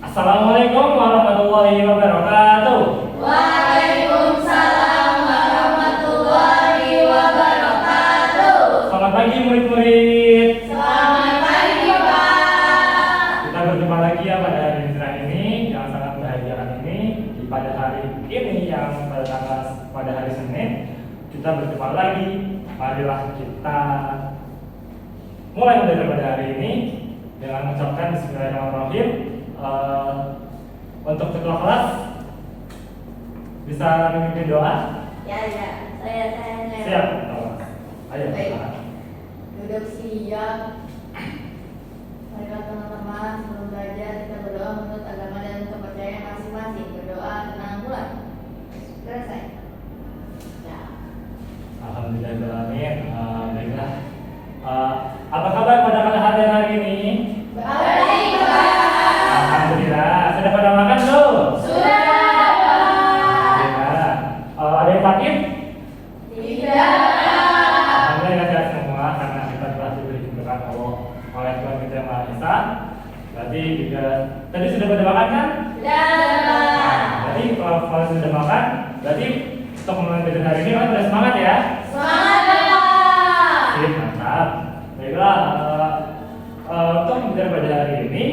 Assalamualaikum warahmatullahi wabarakatuh. Waalaikumsalam warahmatullahi wabarakatuh. Selamat pagi murid-murid. Selamat pagi, Pak. Kita berjumpa lagi ya pada hari cerah ini yang sangat membahagiakan ini. Pada hari ini yang pada hari Senin kita berjumpa lagi. Marilah kita mulai pada hari ini dengan mengucapkan Bismillahirrahmanirrahim. Untuk ketua kelas bisa memimpin doa? Ya, saya. Siap. Ayo. Baik. Duduk siap. Baiklah teman-teman, sebelum belajar kita berdoa menurut agama dan kepercayaan masing-masing. Berdoa tenang bulan. Selesai. Ya. Alhamdulillahirrahmanirrahim. Baiklah. Apa kabar pada hari ini? Baik, Pak. Alhamdulillah. Sudah pada makan belum? Sudah, Pak. Alhamdulillah. Ada yang sakit? Tidak. Alhamdulillah sehat semua karena kita telah diberi keberkahan Allah oleh Tuhan kita yang Maha Esa. Berarti juga tadi sudah pada makan kan? Sudah. Berarti kalau sudah makan, berarti untuk mulai belajar hari ini kalian sudah semangat ya? Semangat, Pak. Sip, mantap. Baiklah, untuk belajar pada hari ini,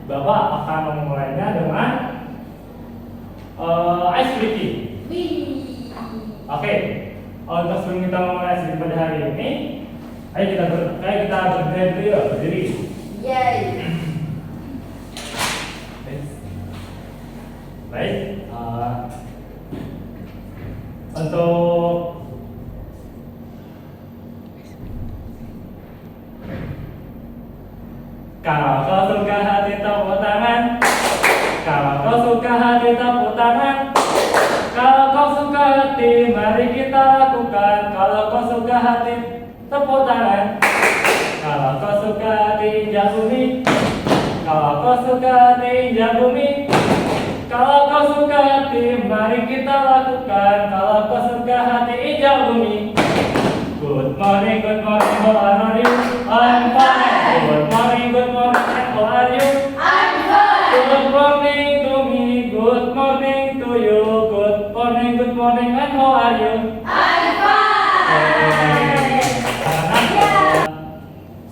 Bapak akan memulainya dengan ice breaking. Wih. Oke, untuk sebelum kita memulai ice breaking pada hari ini, ayo kita berdiri. Yay. Baik, untuk kalau kau suka hati tepuk tangan. Kalau kau suka hati tepuk tangan. Kalau kau suka hati mari kita lakukan. Kalau kau suka hati tepuk tangan. Kalau kau suka hati injak bumi. Kalau kau suka hati injak bumi. Kalau kau suka hati mari kita lakukan. Kalau kau suka hati injak bumi. Good morning, how are you? I'm fine. Good morning, how are you? I'm fine. Good morning to me, good morning to you. Good morning, and how are you? I'm fine.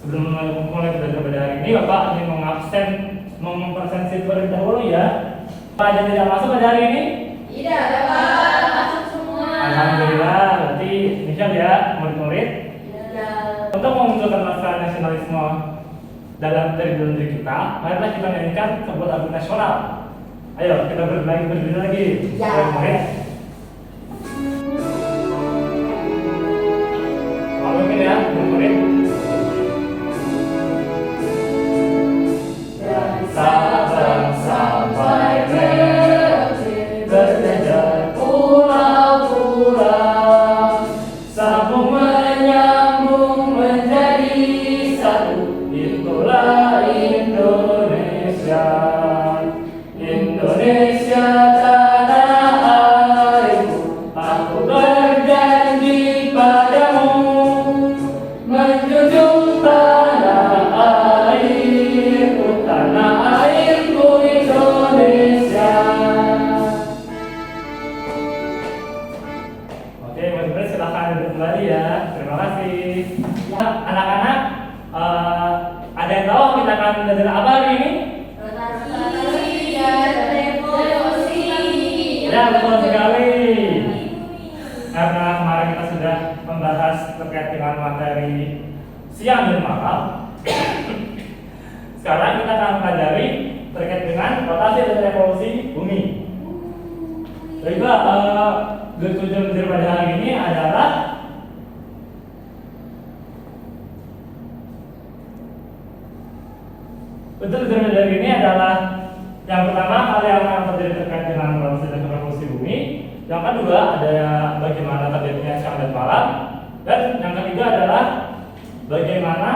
Sebelum mulai belajar pada hari ini, Bapak ingin mempresentasi terlebih dahulu ya. Pak ada tidak masuk pada hari ini? Tidak, Bapak. Masuk semua. Alhamdulillah, berarti insyaallah ya murid-murid. Tidak. Untuk memunculkan rasa nasionalisme dalam diri kita, marilah kita nyanyikan sebuah lagu nasional. Ayo kita berdiri lagi. Ya. Murid-murid. Mungkin ya, murid. Bangsa-bangsa berjajar pulau-pulau, sambung menyambung menjadi satu. Itulah Indonesia, Indonesia tanah airku. Aku berjanji padamu menjunjung tanah airku, tanah airku Indonesia. Oke, murid-murid silakan duduk kembali ya. Terima kasih. Ya, anak-anak, ada yang tahu kita akan belajar apa hari ini? Rotasi dan revolusi. Ya, betul sekali. Karena kemarin kita sudah membahas terkait dengan materi siang dan malam. Sekarang kita akan pelajari terkait dengan rotasi dan revolusi bumi. Baiklah, tujuan belajar pada hari ini adalah yang pertama hal yang akan terjadi terkait dengan rotasi dan revolusi bumi. Yang kedua ada bagaimana terjadinya siang dan malam. Dan yang ketiga adalah bagaimana.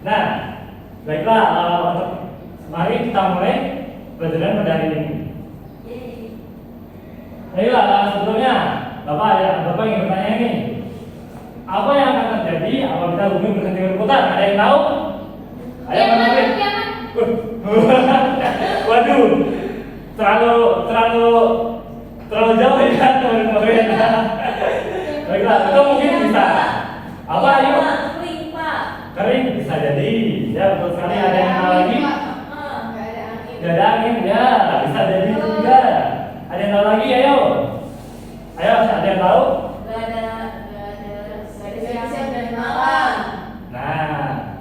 Nah, baiklah, untuk mari kita mulai pelajaran pada hari ini. Baiklah, sebelumnya Bapak ingin bertanya ini. Apa yang akan terjadi apabila bumi berhenti berputar? Ada yang tahu? Ayo Manapin. Waduh, terlalu jauh ya teman-teman. Baiklah, itu mungkin bisa. Apa ayo? Kering bisa jadi. Ya betul sekali. Ada yang tahu lagi? Gak ada angin ya, bisa jadi juga. Ada yang tahu lagi? Ayo, ada yang tahu? Gak ada siang dan malam. Nah,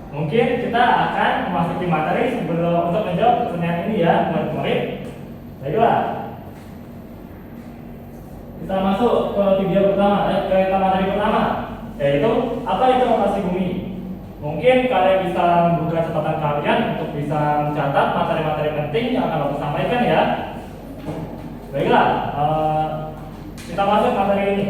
mungkin kita akan memasuki materi sebelum untuk menjawab pertanyaan ini ya, murid-murid. Baiklah, kita masuk ke materi pertama, yaitu apa itu rotasi bumi. Mungkin kalian bisa membuka catatan kalian untuk bisa mencatat materi-materi penting yang akan aku sampaikan ya. Baiklah, kita masuk materi ini.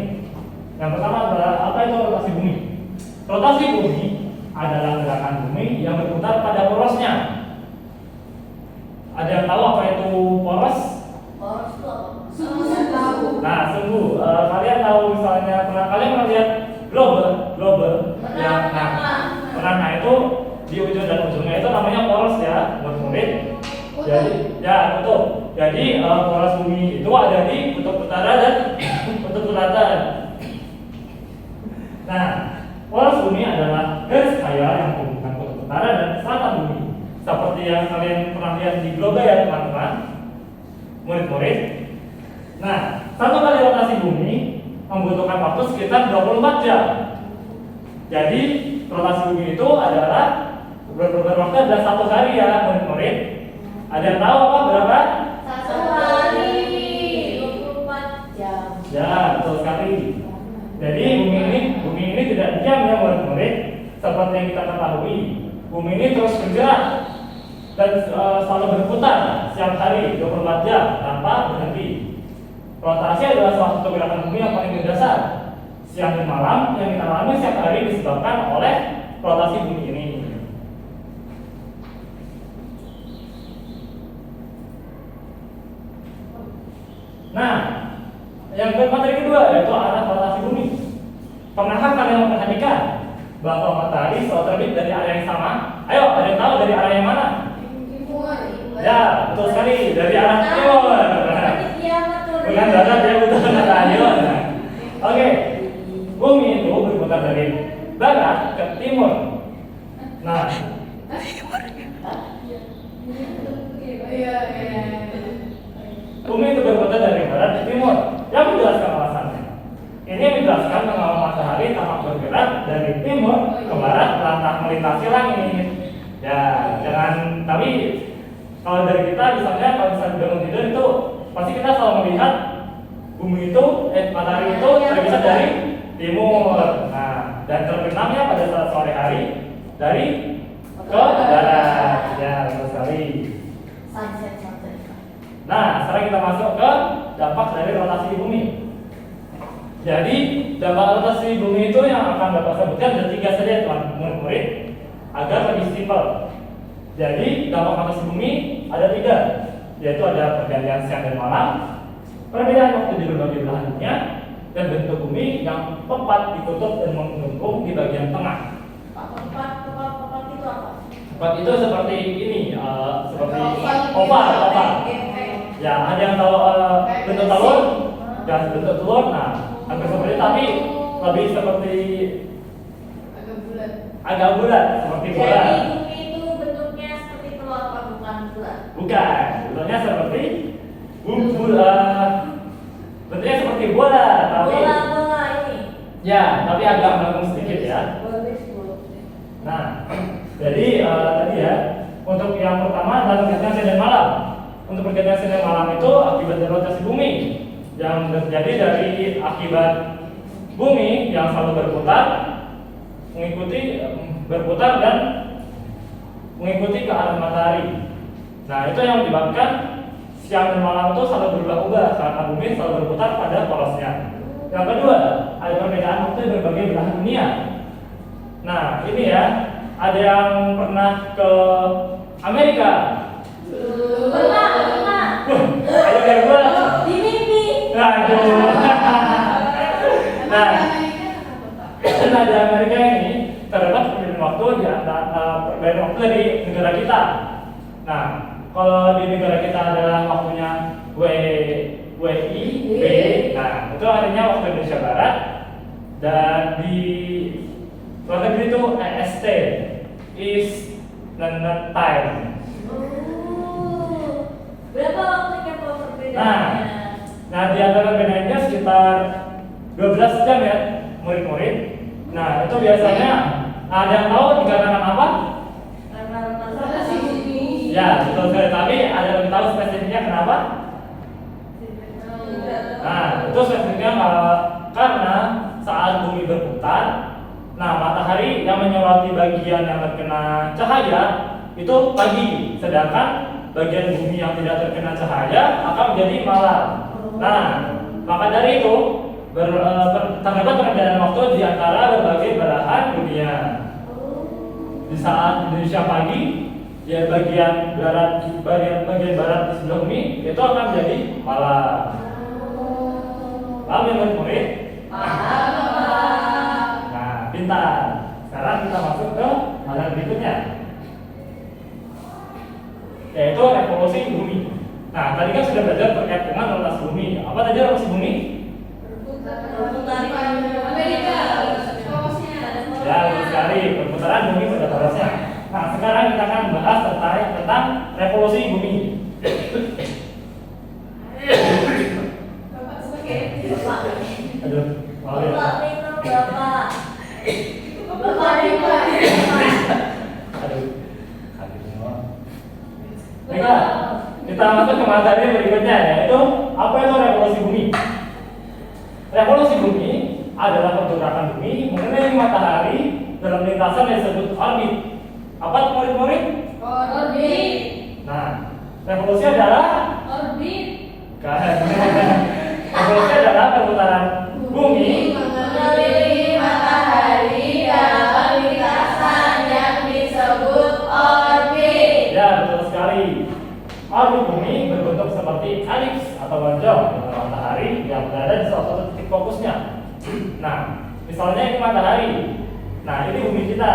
Yang pertama adalah apa itu rotasi bumi. Rotasi bumi adalah gerakan bumi yang berputar pada porosnya. Ada yang tahu apa itu poros? Poros itu apa? Tahu. Nah, sungguh kalian tahu misalnya kalian pernah lihat globe yang nah itu di ujung dan ujungnya itu namanya poros ya, murid. Jadi ya betul. Jadi poros bumi itu ada di kutub utara dan kutub selatan. Nah, poros bumi adalah garis khayal yang menghubungkan kutub utara dan selatan bumi. Seperti yang kalian pernah lihat di globe ya teman-teman, murid-murid. Nah, satu kali rotasi bumi membutuhkan waktu sekitar 24 jam. Jadi rotasi bumi itu adalah berwaktu adalah 1 hari ya murid-murid. Ada yang tahu apa berapa? 1 hari 24 jam. Ya, betul sekali. Jadi bumi ini tidak diam ya murid-murid. Seperti yang kita ketahui, bumi ini terus bergerak dan selalu berputar setiap hari 24 jam tanpa berhenti. Rotasi adalah salah satu gerakan bumi yang paling mendasar. Siang dan malam yang kita alami setiap hari disebabkan oleh rotasi bumi ini. Nah, yang materi kedua yaitu arah rotasi bumi. Pernahkah kalian memperhatikan bahwa matahari selalu terbit dari arah yang sama? Ayo, ada yang tahu dari arah yang mana? Timur. Ya, betul sekali, dari arah timur. Bukan barat ya, betul kata Ayo. Oke, bumi itu berputar dari barat ke timur. Nah, bumi itu berputar dari barat ke timur. Yang menjelaskan alasannya. Ini menjelaskan mengapa matahari tampak bergerak dari timur ke barat lantas melintasi langit. Ya, tapi kalau dari kita misalnya kalau misalnya bangun tidur itu pasti kita selalu melihat bumi itu, matahari itu terpisah dari timur. Nah, dan terbenamnya pada saat sore hari dari ke barat. Ya, betul sekali. Sunset. Nah, sekarang kita masuk ke dampak dari rotasi bumi. Jadi, dampak rotasi bumi itu yang akan Bapak sebutkan ada 3 saja teman-teman murid agar lebih simpel. Jadi, dampak rotasi bumi ada 3, yaitu ada pergantian siang dan malam, perbedaan waktu di berbagai belahan dunia, dan bentuk bumi yang tepat ditutup dan menggelembung di bagian tengah. Tepat itu apa? Tepat itu seperti ini, seperti oval. Ya, ada yang tahu bentuk telur? Ya, bentuk telur. Nah, hampir seperti itu, tapi lebih seperti agak bulat seperti bola. Jadi bumi itu bentuknya seperti telur apa bukan bulat? Bukan, bentuknya seperti bentuknya seperti bola, tapi bola ini. ya, tapi agak melengkung sedikit ya. Nah, jadi tadi ya, untuk yang pertama adalah pergantian siang dan malam. Untuk pergantian siang dan malam itu akibat dari rotasi bumi yang terjadi dari akibat bumi yang selalu berputar dan mengikuti ke arah matahari. Nah, itu yang menyebabkan siang dan malam itu selalu berubah-ubah karena bumi selalu berputar pada porosnya. Yang kedua, ada perbedaan waktu di berbagai belahan dunia. Nah, ini ya, ada yang pernah ke Amerika? Pernah. Ayo kayak gue. Di mimpi. Nah, di Amerika ini terdapat perbedaan waktu waktu di antara perbedaan waktu dari negara kita. Nah, kalau di negara kita adalah waktunya WIB, nah itu artinya waktu Indonesia Barat, dan di luar negeri itu EST, East Standard Time. Berapa waktunya Pak perbedaannya? Nah di antara perbedaannya sekitar 12 jam ya, murid-murid. Nah itu biasanya ada yang tahu dikarenakan apa? Karena rotasi bumi. Ya betul sekali, tapi ada yang tahu spesifiknya kenapa? Nah itu spesifiknya karena saat bumi berputar, nah matahari yang menyoroti bagian yang terkena cahaya itu pagi, sedangkan bagian bumi yang tidak terkena cahaya akan menjadi malam. Nah maka dari itu terdapat perbedaan waktu di antara berbagai belahan dunia. Di saat Indonesia pagi, ya bagian barat di sebelah bumi itu akan menjadi malam. Paham ya murid-murid? Nah, pintar. Sekarang kita masuk ke hal berikutnya, yaitu revolusi bumi. Nah, tadi kan sudah belajar terkait dengan rotasi bumi. Apa tadi rotasi bumi? Ya, betul sekali. Perputaran bumi pada porosnya. Nah, sekarang kita akan membahas tentang revolusi bumi. Aduh, maaf ya. Aduh, baiklah, kita masuk ke materi berikutnya, yaitu apa itu revolusi bumi. Revolusi bumi adalah pergerakan bumi mengelilingi matahari dalam lintasan yang disebut orbit. Apa itu murid-murid? Orbit. Nah, revolusi adalah Orbit. revolusi adalah perputaran bumi Mengelilingi matahari dalam lintasan yang disebut orbit. Ya, betul sekali. Orbit bumi berbentuk seperti elips atau lonjong dengan matahari yang berada di salah satu titik fokusnya. Nah, misalnya ini matahari. Nah, ini bumi kita.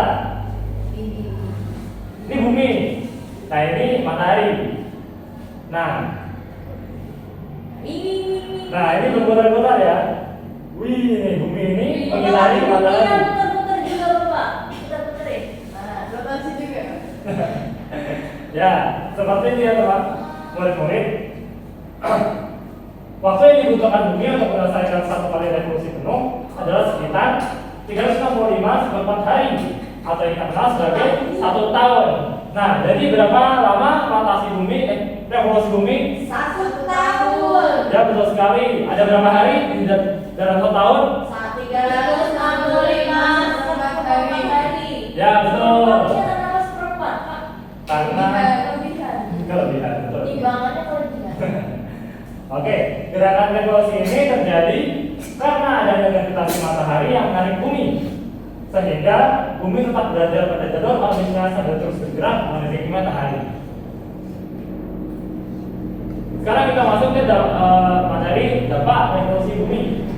Ini bumi. Nah, ini matahari. Nah, ini berputar-putar ya. Wih, ini bumi ini mengitari matahari. Putar-putar juga Bapak. Putar-putar. Nah, rotasi juga. Ya, seperti ini ya teman murid-murid. Waktu yang dibutuhkan bumi untuk menyelesaikan satu kali revolusi penuh adalah sekitar 365,4 hari atau yang kita kenal sebagai 1 tahun. Nah, jadi berapa lama revolusi bumi? 1 tahun. Ya, betul sekali. Ada berapa hari dalam 1 tahun? 365,4 hari. Ya, betul. Kenapa seperempat, Pak? Karena kelebihan, betul. Timbangannya kelebihan. Oke, gerakan revolusi ini terjadi karena adanya gravitasi matahari yang menarik bumi, sehingga bumi tetap berada pada jalur orbitnya sambil terus bergerak mengelilingi matahari. Sekarang kita masuk ke materi dampak revolusi bumi.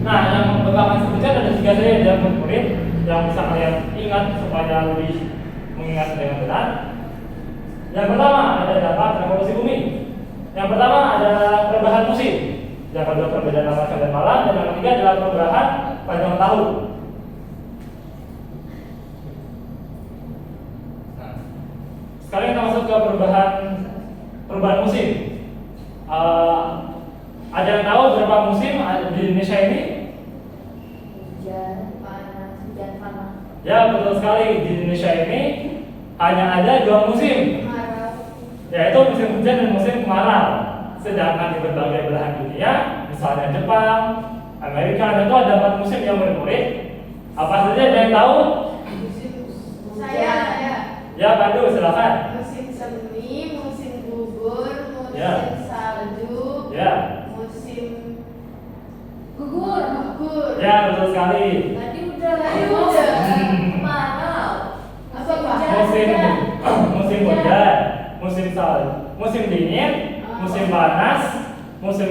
Nah, yang akan sebutkan ada 3 saja yang murid yang bisa kalian ingat supaya lebih mengingat dengan benar. Yang pertama ada dampak revolusi bumi. Yang pertama adalah perubahan musim. Yang kedua perbedaan antara siang dan malam, dan yang ketiga adalah perubahan panjang tahun. Nah, sekarang kita masuk ke perubahan musim. Ada yang tahu berapa musim di Indonesia ini? Hujan panas. Ya, betul sekali. Di Indonesia ini hanya ada 2 musim, yaitu musim hujan dan musim kemarau. Sedangkan di berbagai belahan dunia, misalnya Jepang, Amerika, itu ada 4 musim yang murid-murid. Apa saja ada yang tahu? Saya. Ya, Pandu, silakan. Musim semi, musim gugur, musim Ya. salju, Ya, musim Gugur. ya betul sekali. Tadi udah. Kemarau. Apa, Pak? Musim hujan, musim salju, musim dingin, musim panas, musim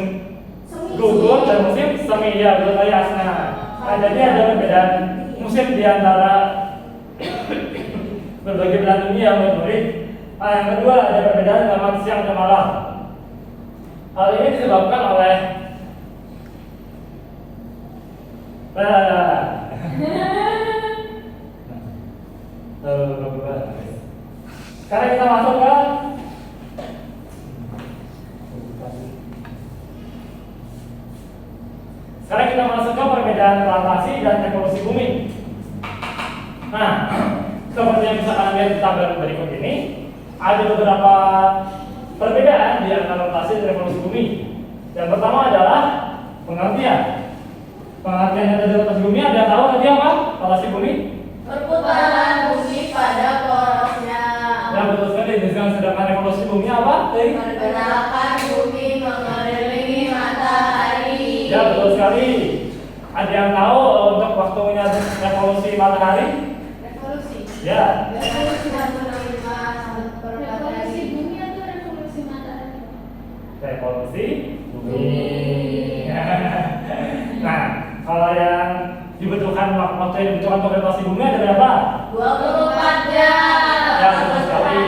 gugur, dan musim semi. Ya, betul sekali Asna. Nah, jadi ada perbedaan musim di antara berbagi belahan dunia murid-murid. Nah, yang kedua ada perbedaan antara siang dan malam. Hal ini disebabkan oleh sekarang kita masuk ke perbedaan rotasi dan revolusi bumi. Nah, seperti yang bisa kalian lihat di tabel berikut ini, ada beberapa perbedaan di antara rotasi dan revolusi bumi. Yang pertama adalah pengertian. Pengertian yang ada rotasi bumi, ada yang tahu tadi apa? Rotasi bumi? Perputaran bumi pada porosnya. Ya betul sekali. Sedangkan revolusi bumi apa? Pergerakan bumi mengelilingi matahari. Ya betul sekali. Ada yang tahu untuk waktunya revolusi matahari? Revolusi. Ya. Revolusi 165 Revolusi bumi atau revolusi matahari? Revolusi bumi. Nah, kalau yang dibutuhkan waktu yang dibutuhkan untuk revolusi bumi ada berapa? 24 jam. Ya betul sekali.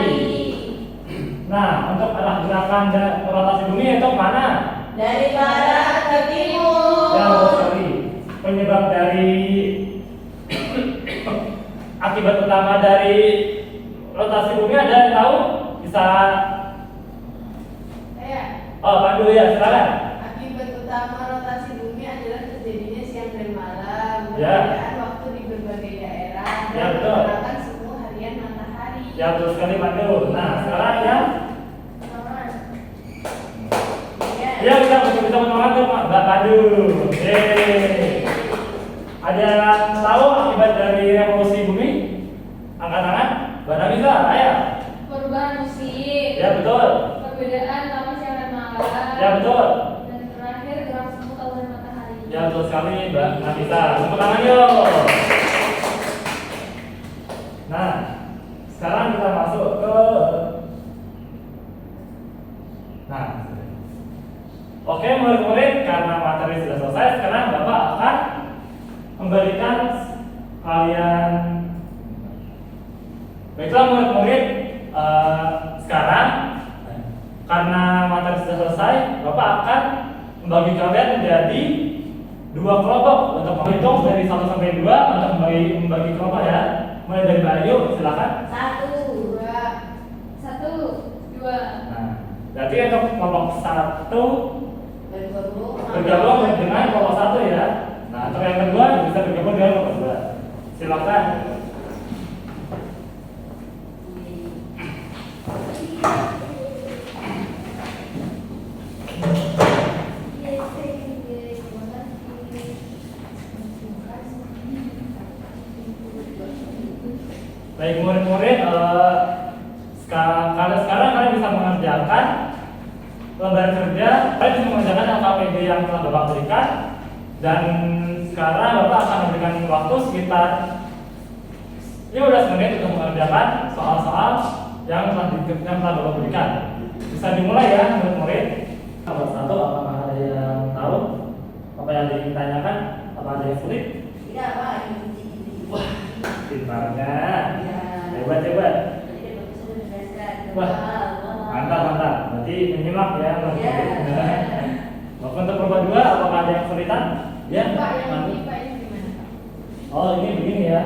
Nah, untuk arah gerakan dan rotasi bumi itu mana? Dari barat ke timur. Ya betul sekali. Penyebab dari akibat utama dari rotasi bumi ada yang tahu? Bisa Pandu ya, silakan. Akibat utama rotasi bumi adalah terjadinya siang dan malam, Ya. perbedaan waktu di berbagai daerah, Ya, dan betul. pergerakan suhu harian matahari. Ya betul sekali Pandu. Nah, sekarang ya. Ya kita teman-teman tuh Mbak Pandu. Ada yang tahu akibat dari revolusi bumi? Angkat tangan. Mbak bisa, ayo. Perubahan musim. Ya betul. Perbedaan antara siang dan malam. Ya betul. Dan terakhir gerak suhu tauran matahari. Ya betul sekali Mbak Nafisa. Tepuk tangan yuk. Nah, sekarang kita masuk ke Oke murid-murid, karena materi sudah selesai, sekarang Bapak akan memberikan kalian. Baiklah murid-murid, sekarang karena materi sudah selesai, Bapak akan membagi kalian menjadi dua kelompok untuk menghitung dari 1 sampai 2 untuk membagi kelompok ya. Mulai dari Mbak Ayu, silakan. 1, 2, 1, 2. Nah, berarti untuk kelompok 1 bergabung bergabung dengan kelompok 1 ya. Nah, untuk yang kedua bisa bergabung dengan kelompok 2. Silakan. Baik murid-murid, sekarang kalian bisa mengerjakan lembar kerja. Kalian bisa mengerjakan LKPD yang telah Bapak berikan. Dan sekarang Bapak akan memberikan waktu sekitar 15 menit untuk mengerjakan soal-soal yang telah Bapak berikan. Bisa dimulai ya murid-murid. Nomor 1, apakah ada yang tahu apa yang ditanyakan? Apa ada yang sulit? tidak Pak. Wah, pintarnya. Ya. Hebat. Wah, mantap. Berarti menyimak ya. Ya. Maupun untuk kelompok 2, apakah ada yang kesulitan? Ya, Pak, yang mantap. ini Pak, ini gimana Pak? Oh, ini begini ya.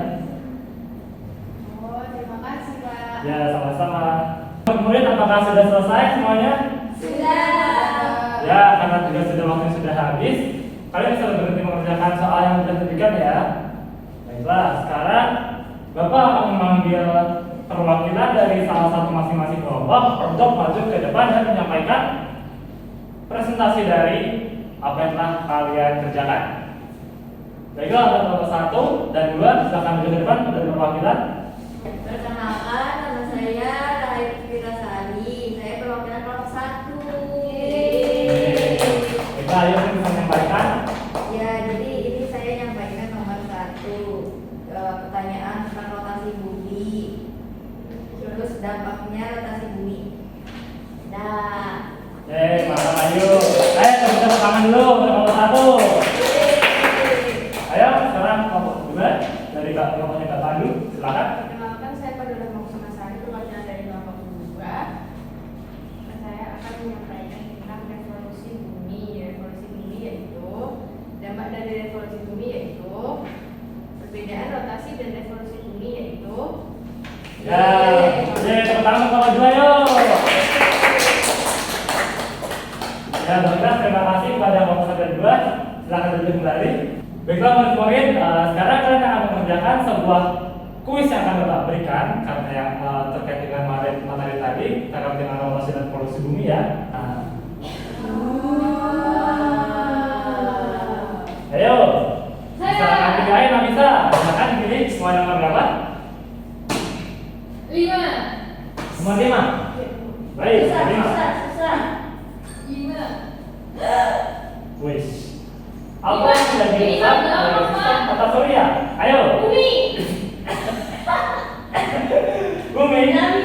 Oh, terima kasih Pak. Ya, sama-sama. Murid, apakah sudah selesai semuanya? Sudah. Ya, karena juga sudah waktu sudah habis, kalian bisa berhenti mengerjakan soal yang sudah diberikan ya. Baiklah, sekarang Bapak akan memanggil perwakilan dari salah satu masing-masing kelompok untuk maju ke depan dan menyampaikan presentasi dari apa yang telah kalian kerjakan. Baiklah, untuk kelompok 1 dan 2 silakan maju ke depan dari perwakilan. Perkenalkan, nama saya Rahayat Firasari. Saya perwakilan kelompok 1. Baiklah, ayo kita bisa menyampaikan. Ya, jadi ini saya nyampaikan nomor 1, pertanyaan tentang rotasi bumi. Terus dampaknya rotasi bumi. Nah, Mantap, ayo. Tepuk tangan dulu untuk kelompok 1. Ayo, sekarang kelompok 2 dari kelompoknya Kak Pandu, silakan. Perkenalkan saya Padura Moksha Ya, tepuk tangan sama dua yuk. Ya, baiklah, terima kasih kepada Bapak Sadar 2. Silakan duduk kembali. Baiklah, murid-murid, sekarang kalian akan mengerjakan sebuah kuis yang akan Bapak berikan karena yang terkait dengan materi tadi, terkait dengan rotasi dan polusi bumi ya. Ayo, silakan pilih yang bisa. Silakan pilih semua nomor berapa? 5. Semua 5. Baik, 5. Susah. 5. Wis. Apa yang sudah dirusak dari sistem tata surya? Ayo. Bumi. Bumi. Bumi kan.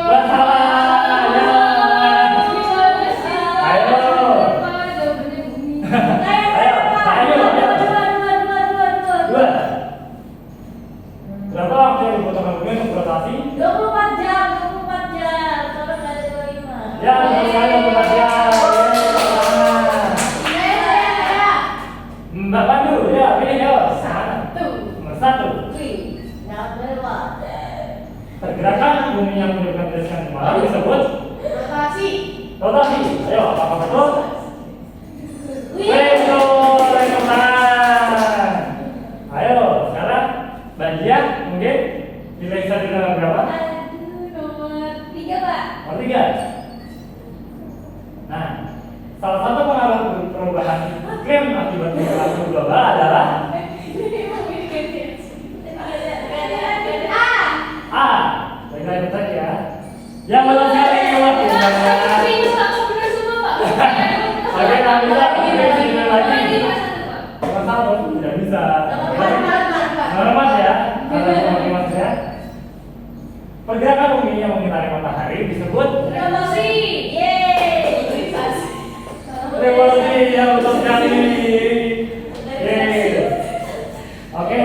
Salah. Ya. Ayo. Dua. Berapa waktu yang dibutuhkan bumi untuk berotasi? 24 jam. Kalau nggak ada 25. Ya, saya 24 jam. Mbak Pandu, ya, pilih ya. Nomor 1. Pergerakan bumi yang menyebabkan gerakan malam disebut Rotasi. rotasi. Ayo, apakah betul? Betul, teman. Ayo, sekarang Mbak Dia mungkin nilai bisa dengan berapa? Nomor 3, Pak. Nomor 3. Nah, salah satu pengaruh perubahan iklim akibat perilaku global adalah A. Baiklah, itu tadi ya. Yang betul sekali jawab Oke, nggak bisa. Oke, lagi. Nomor 1 tidak bisa. Nomor 4 ya. Nomor 5 ya. Pergerakan bumi yang mengitari matahari disebut Revolusi. Yeay. revolusi. Yang betul sekali. Oke.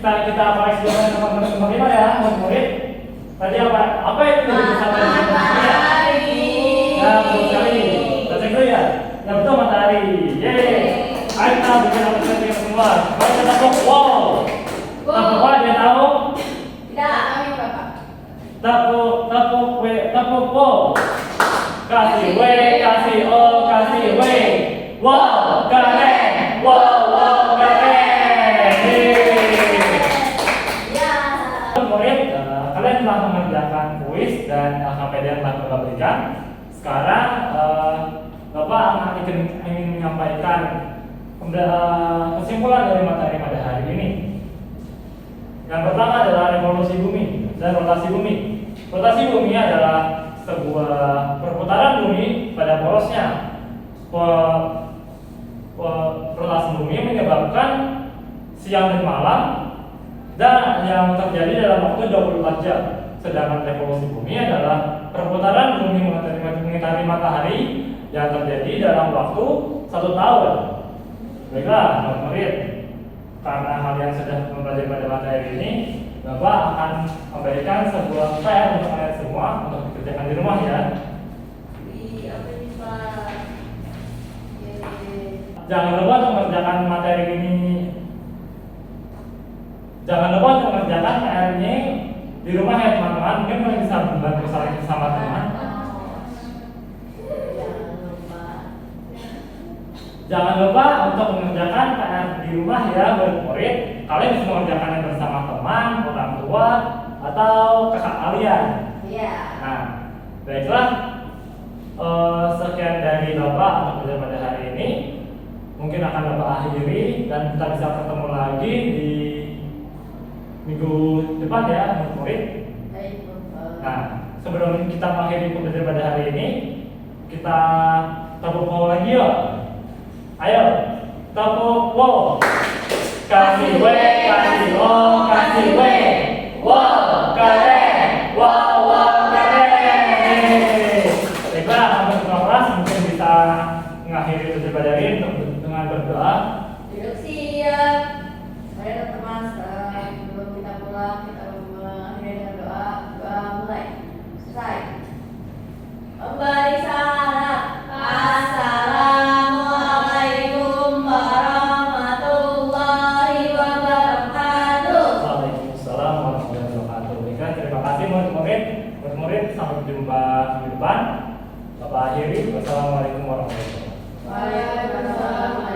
Tadi kita koreksi dengan nomor 5 ya, murid. Tadi apa yang sudah bersama dengan matahari? Ya, betul sekali. Kita cek dulu ya. Yang betul matahari. Yeay. Ayo kita bikin aplikasi semua. Mari kita tepuk. Wow. Tepuk apa dia tahu? Tepuk wow. Kasih W, kasih O, kasih W. Wow, keren. Wow, keren. Murid, kalian telah mengerjakan kuis dan KPD yang telah Bapak berikan. Sekarang Bapak ingin menyampaikan kesimpulan dari materi pada hari ini. Yang pertama adalah revolusi bumi dan rotasi bumi. Rotasi bumi adalah sebuah perputaran bumi pada porosnya. Rotasi bumi menyebabkan siang dan malam dan yang terjadi dalam waktu 24 jam. Sedangkan revolusi bumi adalah perputaran bumi mengitari matahari yang terjadi dalam waktu 1 tahun. Baiklah, murid, karena hal yang sudah mempelajari pada materi ini, Bapak akan memberikan sebuah PR untuk kalian semua untuk dikerjakan di rumah ya. Jangan lupa untuk mengerjakan materi ini. Jangan lupa untuk mengerjakan PR ini di rumah ya teman-teman. Mungkin kalian bisa membantu saling sama teman. Jangan lupa untuk mengerjakan PR di rumah ya murid. Kalian bisa mengerjakannya bersama teman, orang tua, atau kakak kalian. Iya. Nah, baiklah. Sekian dari Bapak untuk belajar pada hari ini. Mungkin akan Bapak akhiri dan kita bisa ketemu lagi di minggu depan ya murid. Nah, sebelum kita mengakhiri pembelajaran pada hari ini, kita tepuk tangan lagi yuk. Ayo, tepuk wow. Kasih W, kasih O, kasih W. Wow, keren. Wow, keren. Baiklah, teman-teman kelas mungkin bisa mengakhiri pembelajaran pada hari ini dengan berdoa. Duduk siap. Mari teman-teman, sebelum kita pulang kita mengakhiri dengan doa. Doa mulai. Selesai. Memberi salam. Assalamualaikum warahmatullahi wabarakatuh. jumpa minggu depan. Bapak akhiri. Wassalamualaikum warahmatullahi wabarakatuh. Waalaikumsalam.